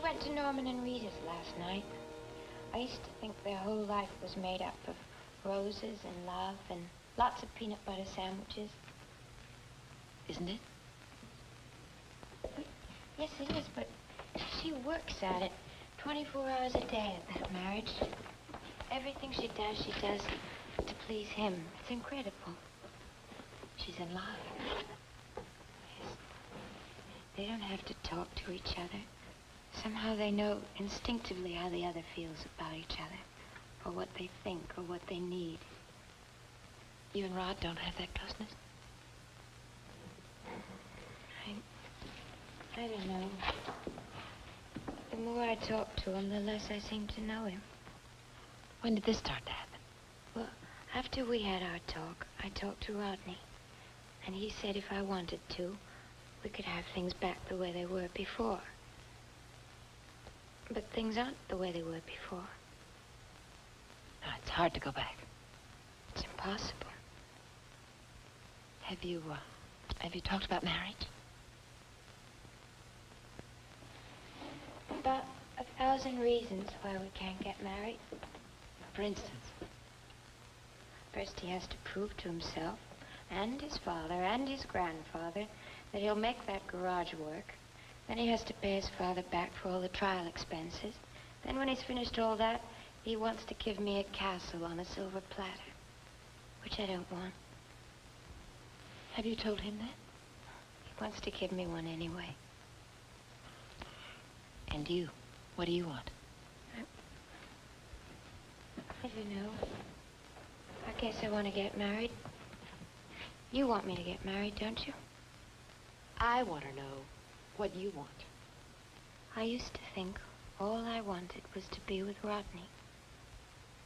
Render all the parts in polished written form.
went to Norman and Rita's last night. I used to think their whole life was made up of roses and love and lots of peanut butter sandwiches. Isn't it? Yes, it is, but she works at it 24 hours a day at that marriage. Everything she does to please him. It's incredible. She's in love. Yes. They don't have to talk to each other. Somehow they know instinctively how the other feels about each other, or what they think, or what they need. You and Rod don't have that closeness? I don't know. The more I talk to him, the less I seem to know him. When did this start to happen? Well, after we had our talk, I talked to Rodney. And he said if I wanted to, we could have things back the way they were before. But things aren't the way they were before. No, it's hard to go back. It's impossible. Have you talked about marriage? About 1,000 reasons why we can't get married. For instance? First, he has to prove to himself and his father and his grandfather that he'll make that garage work. Then he has to pay his father back for all the trial expenses. Then when he's finished all that, he wants to give me a castle on a silver platter, which I don't want. Have you told him that? He wants to give me one anyway. And you? What do you want? I don't know. I guess I want to get married. You want me to get married, don't you? I want to know what you want. I used to think all I wanted was to be with Rodney.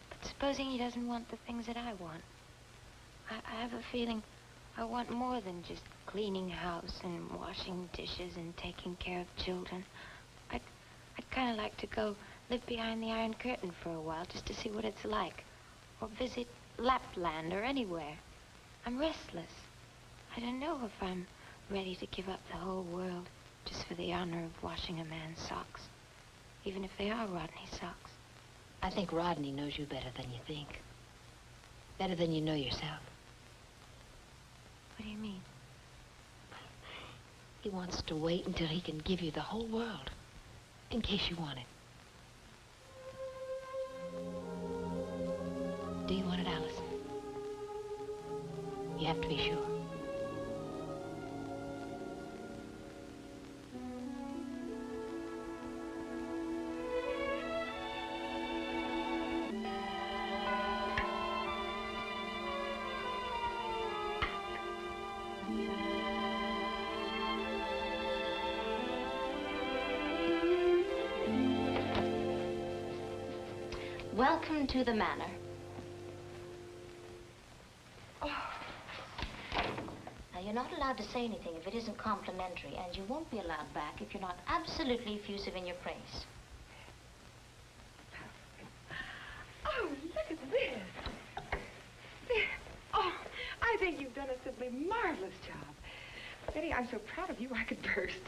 But supposing he doesn't want the things that I want, I have a feeling I want more than just cleaning house and washing dishes and taking care of children. I'd kind of like to go live behind the Iron Curtain for a while just to see what it's like. Or visit Lapland or anywhere. I'm restless. I don't know if I'm ready to give up the whole world just for the honor of washing a man's socks. Even if they are Rodney's socks. I think Rodney knows you better than you think. Better than you know yourself. What do you mean? He wants to wait until he can give you the whole world. In case you want it. Do you want it, Allison? You have to be sure. Welcome to the manor. Oh. Now, you're not allowed to say anything if it isn't complimentary, and you won't be allowed back if you're not absolutely effusive in your praise. Oh, look at this. Oh, I think you've done a simply marvelous job. Betty, I'm so proud of you I could burst.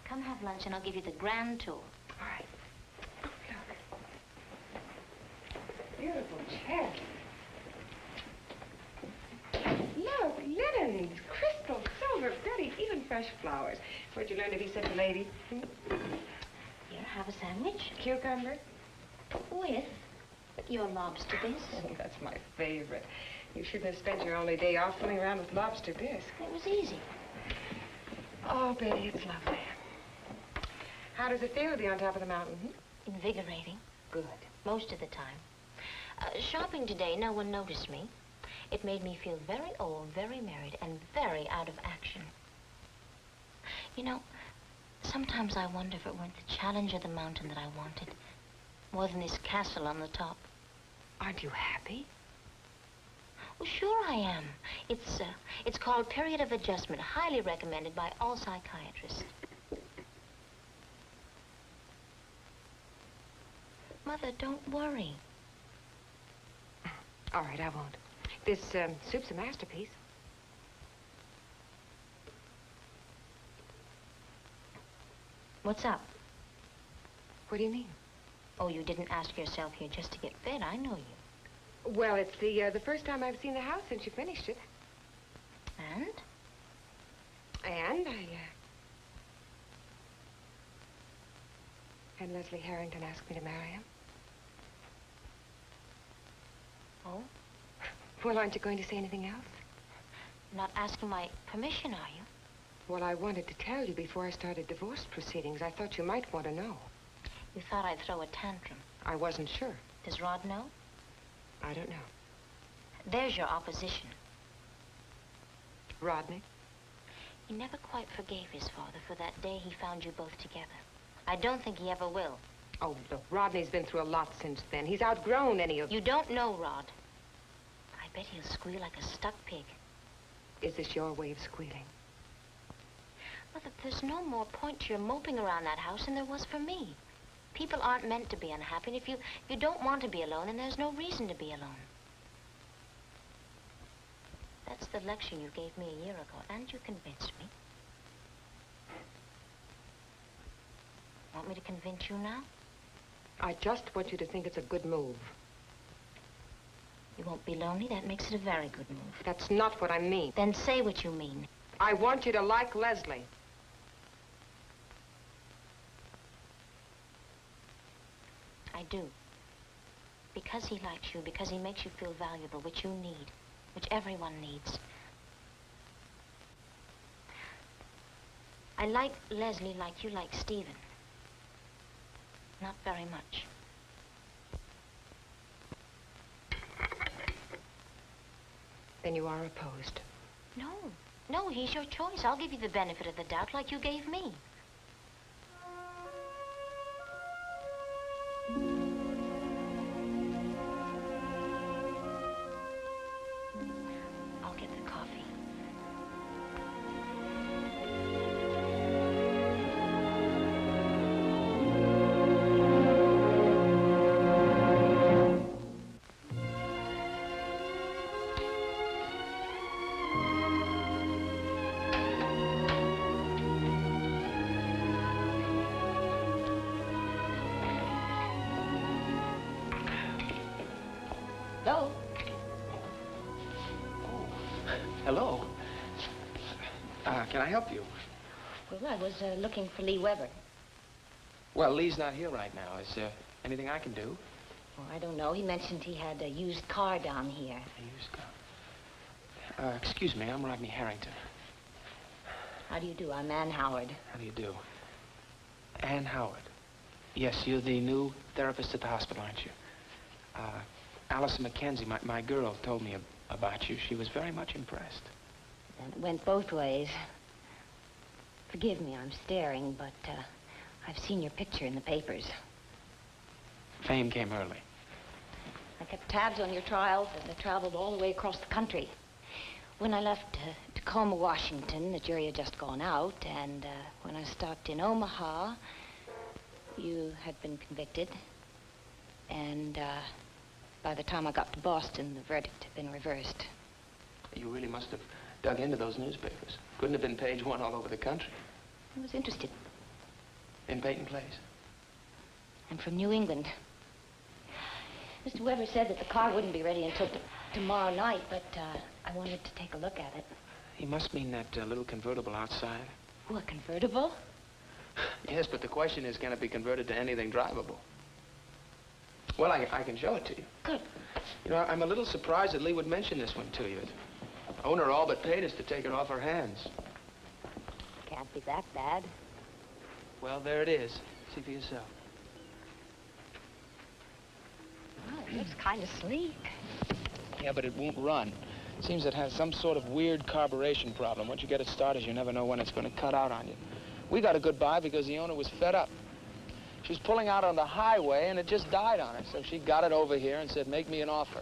Come have lunch, and I'll give you the grand tour. All right. Beautiful chair. Look, linens, crystal, silver, Betty, even fresh flowers. Where'd you learn to be such a lady? Here, have a sandwich. Cucumber? With your lobster bisque. Oh, that's my favorite. You shouldn't have spent your only day off fooling around with lobster bisque. It was easy. Oh, Betty, it's lovely. How does it feel to be on top of the mountain? Invigorating. Good. Most of the time. Shopping today, no one noticed me. It made me feel very old, very married, and very out of action. You know, sometimes I wonder if it weren't the challenge of the mountain that I wanted, more than this castle on the top. Aren't you happy? Well, sure I am. It's called Period of Adjustment, highly recommended by all psychiatrists. Mother, don't worry. All right, I won't. This soup's a masterpiece. What's up? What do you mean? Oh, you didn't ask yourself here just to get fed. I know you. Well, it's the first time I've seen the house since you finished it. And? And I had Leslie Harrington ask me to marry him. Oh? Well, aren't you going to say anything else? You're not asking my permission, are you? Well, I wanted to tell you before I started divorce proceedings. I thought you might want to know. You thought I'd throw a tantrum. I wasn't sure. Does Rod know? I don't know. There's your opposition. Rodney? He never quite forgave his father for that day he found you both together. I don't think he ever will. Oh, look, Rodney's been through a lot since then. He's outgrown any of... You don't know Rod. I bet he'll squeal like a stuck pig. Is this your way of squealing? Mother, there's no more point to your moping around that house than there was for me. People aren't meant to be unhappy, and if you don't want to be alone, then there's no reason to be alone. That's the lecture you gave me a year ago, and you convinced me. Want me to convince you now? I just want you to think it's a good move. You won't be lonely. That makes it a very good move. That's not what I mean. Then say what you mean. I want you to like Leslie. I do. Because he likes you, because he makes you feel valuable, which you need, which everyone needs. I like Leslie like you like Stephen. Not very much. Then you are opposed. No. No, he's your choice. I'll give you the benefit of the doubt like you gave me. I'll get the coffee. Hello? Hello. Can I help you? Well, I was looking for Lee Weber. Well, Lee's not here right now. Is there anything I can do? Oh, I don't know. He mentioned he had a used car down here. A used car. Excuse me, I'm Rodney Harrington. How do you do? I'm Ann Howard. How do you do? Ann Howard. Yes, you're the new therapist at the hospital, aren't you? Allison Mackenzie, my girl, told me about you. She was very much impressed. And it went both ways. Forgive me, I'm staring, but I've seen your picture in the papers. Fame came early. I kept tabs on your trials, and I traveled all the way across the country. When I left Tacoma, Washington, the jury had just gone out, and when I stopped in Omaha, you had been convicted, and by the time I got to Boston, the verdict had been reversed. You really must have dug into those newspapers. Couldn't have been page one all over the country. I was interested. In Peyton Place? I'm from New England. Mr. Weber said that the car wouldn't be ready until tomorrow night, but I wanted to take a look at it. He must mean that little convertible outside. Oh, a convertible? Yes, but the question is, can it be converted to anything drivable? Well, I can show it to you. Good. You know, I'm a little surprised that Lee would mention this one to you. The owner all but paid us to take it off her hands. Can't be that bad. Well, there it is. See for yourself. Oh, it looks kind of sleek. Yeah, but it won't run. Seems it has some sort of weird carburation problem. Once you get it started, you never know when it's going to cut out on you. We got a good buy because the owner was fed up. She was pulling out on the highway, and it just died on her. So she got it over here and said, make me an offer.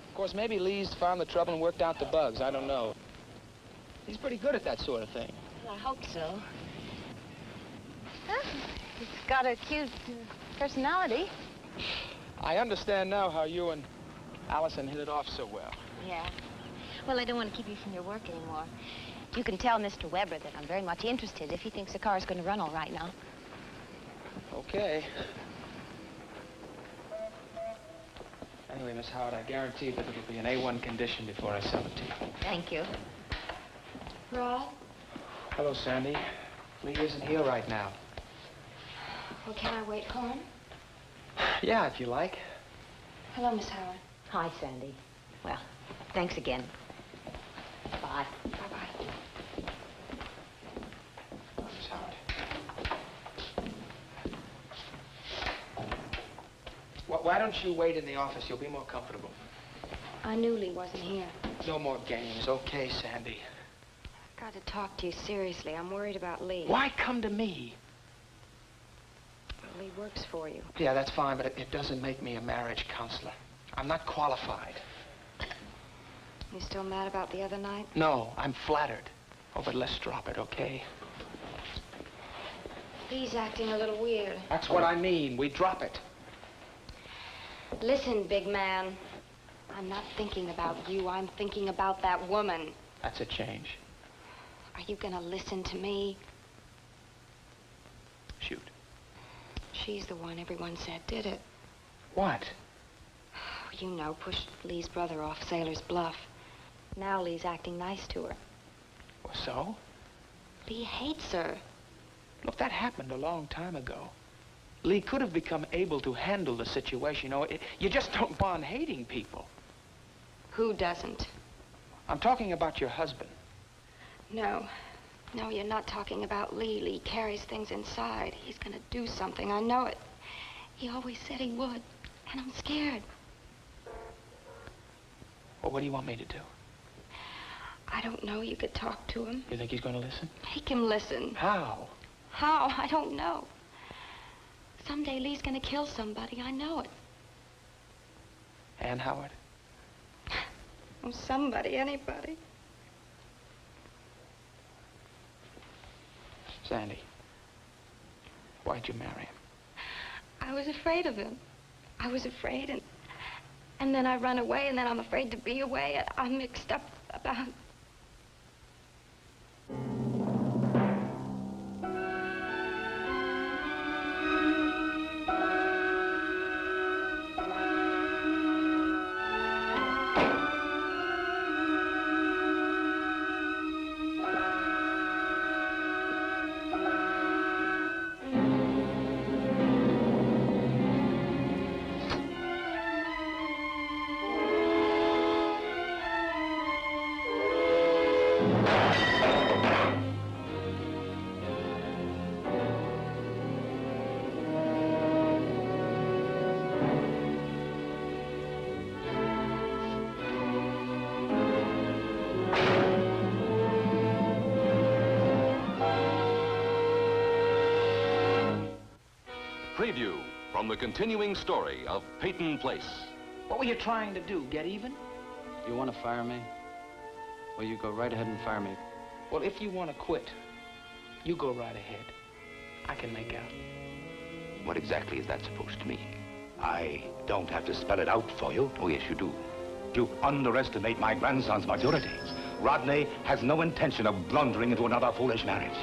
Of course, maybe Lee's found the trouble and worked out the bugs. I don't know. He's pretty good at that sort of thing. Well, I hope so. Huh? It's got a cute personality. I understand now how you and Allison hit it off so well. Yeah. Well, I don't want to keep you from your work anymore. You can tell Mr. Weber that I'm very much interested if he thinks the car's going to run all right now. Okay. Anyway, Miss Howard, I guarantee that it'll be an A1 condition before I sell it to you. Thank you. Rod? Hello, Sandy. Lee isn't here right now. Well, can I wait for him? Yeah, if you like. Hello, Miss Howard. Hi, Sandy. Well, thanks again. Bye. Bye-bye. Miss Howard. Why don't you wait in the office? You'll be more comfortable. I knew Lee wasn't here. No more games. Okay, Sandy. I've got to talk to you seriously. I'm worried about Lee. Why come to me? Lee works for you. Yeah, that's fine, but it doesn't make me a marriage counselor. I'm not qualified. You still mad about the other night? No, I'm flattered. Oh, but let's drop it, okay? Lee's acting a little weird. That's what I mean. We drop it. Listen, big man. I'm not thinking about you. I'm thinking about that woman. That's a change. Are you gonna listen to me? Shoot. She's the one everyone said did it. What? You know, pushed Lee's brother off Sailor's Bluff. Now Lee's acting nice to her. Well, so? Lee hates her. Look, that happened a long time ago. Lee could have become able to handle the situation. You know, you just don't go on hating people. Who doesn't? I'm talking about your husband. No. No, you're not talking about Lee. Lee carries things inside. He's gonna do something. I know it. He always said he would. And I'm scared. Well, what do you want me to do? I don't know. You could talk to him. You think he's going to listen? Make him listen. How? How? I don't know. Someday Lee's gonna kill somebody. I know it. Ann Howard? Oh, somebody, anybody. Sandy, why'd you marry him? I was afraid of him. I was afraid, and then I run away, and then I'm afraid to be away. I'm mixed up about... Preview from the continuing story of Peyton Place. What were you trying to do, get even? You want to fire me? Well, you go right ahead and fire me. Well, if you want to quit, you go right ahead. I can make out. What exactly is that supposed to mean? I don't have to spell it out for you. Oh, yes, you do. You underestimate my grandson's maturity. Rodney has no intention of blundering into another foolish marriage.